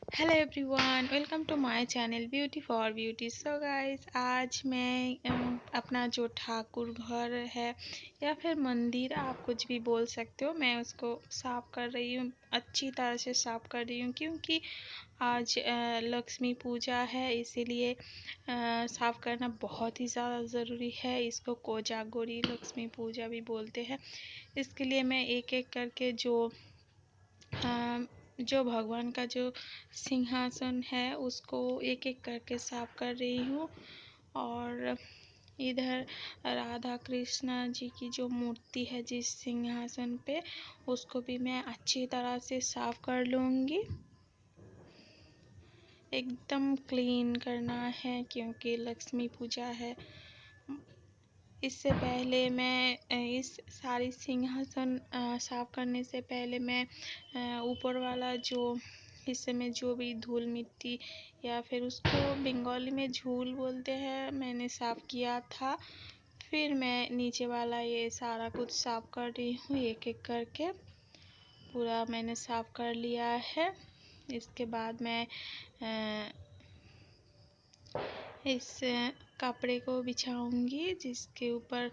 Hello everyone, welcome to my channel beauty for beauty. So guys, आज मैं अपना जो ठाकुर घर है या फिर मंदिर, आप कुछ भी बोल सकते हो, मैं उसको साफ़ कर रही हूँ। अच्छी तरह से साफ़ कर रही हूँ क्योंकि आज लक्ष्मी पूजा है, इसीलिए साफ़ करना बहुत ही ज़्यादा ज़रूरी है। इसको कोजागोरी लक्ष्मी पूजा भी बोलते हैं। इसके लिए मैं एक एक करके जो भगवान का जो सिंहासन है उसको एक एक करके साफ कर रही हूँ। और इधर राधा कृष्णा जी की जो मूर्ति है जिस सिंहासन पे, उसको भी मैं अच्छी तरह से साफ कर लूँगी। एकदम क्लीन करना है क्योंकि लक्ष्मी पूजा है। इससे पहले मैं इस सारी सिंहासन साफ करने से पहले मैं ऊपर वाला जो हिस्से में जो भी धूल मिट्टी या फिर उसको बंगाली में झूल बोलते हैं, मैंने साफ किया था। फिर मैं नीचे वाला ये सारा कुछ साफ कर रही हूँ, एक एक करके पूरा मैंने साफ कर लिया है। इसके बाद मैं इस कपड़े को बिछाऊंगी जिसके ऊपर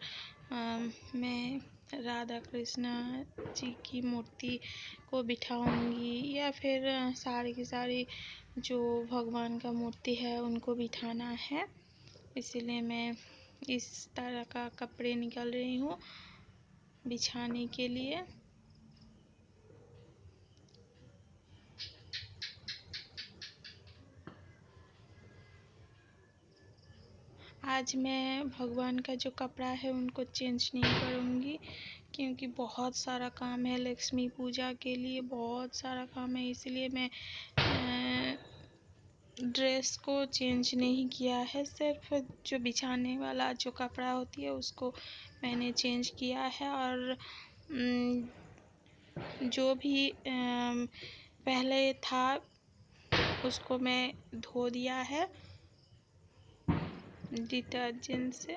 मैं राधा कृष्ण जी की मूर्ति को बिठाऊंगी, या फिर सारी की सारी जो भगवान का मूर्ति है उनको बिठाना है। इसीलिए मैं इस तरह का कपड़े निकाल रही हूँ बिछाने के लिए। आज मैं भगवान का जो कपड़ा है उनको चेंज नहीं करूँगी क्योंकि बहुत सारा काम है। लक्ष्मी पूजा के लिए बहुत सारा काम है, इसलिए मैं ड्रेस को चेंज नहीं किया है। सिर्फ जो बिछाने वाला जो कपड़ा होती है उसको मैंने चेंज किया है। और जो भी पहले था उसको मैं धो दिया है डिटर्जेंट से,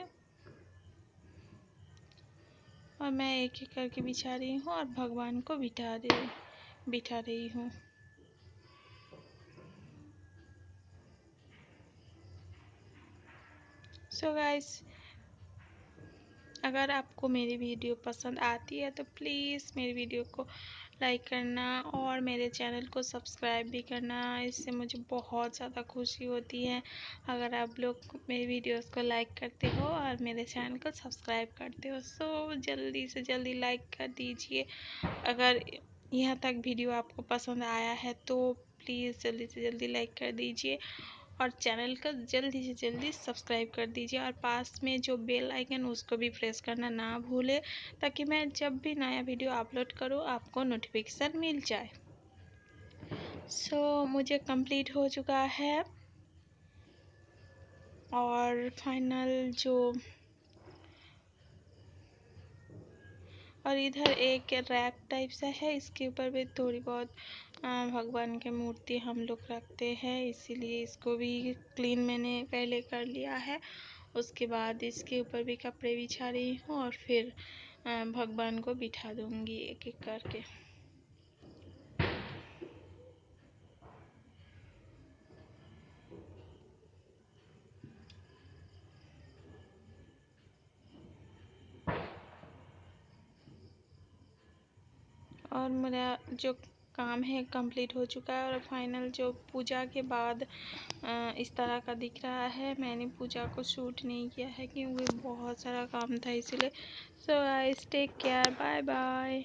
और मैं एक एक करके बिछा रही हूँ और भगवान को बिठा रही हूँ। सो गाइस, अगर आपको मेरी वीडियो पसंद आती है तो प्लीज़ मेरी वीडियो को लाइक करना और मेरे चैनल को सब्सक्राइब भी करना। इससे मुझे बहुत ज़्यादा खुशी होती है अगर आप लोग मेरी वीडियोस को लाइक करते हो और मेरे चैनल को सब्सक्राइब करते हो। सो जल्दी से जल्दी लाइक कर दीजिए। अगर यहाँ तक वीडियो आपको पसंद आया है तो प्लीज़ जल्दी से जल्दी लाइक कर दीजिए और चैनल को जल्दी से जल्दी सब्सक्राइब कर दीजिए, और पास में जो बेल आइकन उसको भी प्रेस करना ना भूलें ताकि मैं जब भी नया वीडियो अपलोड करूँ आपको नोटिफिकेशन मिल जाए। सो मुझे कंप्लीट हो चुका है और फाइनल जो, और इधर एक रैक टाइप सा है, इसके ऊपर भी थोड़ी बहुत भगवान की मूर्ति हम लोग रखते हैं, इसीलिए इसको भी क्लीन मैंने पहले कर लिया है। उसके बाद इसके ऊपर भी कपड़े बिछा रही हूँ और फिर भगवान को बिठा दूँगी एक एक करके। और मेरा जो काम है कंप्लीट हो चुका है और फाइनल जो पूजा के बाद इस तरह का दिख रहा है। मैंने पूजा को शूट नहीं किया है क्योंकि बहुत सारा काम था, इसलिए। So guys, take care, bye bye.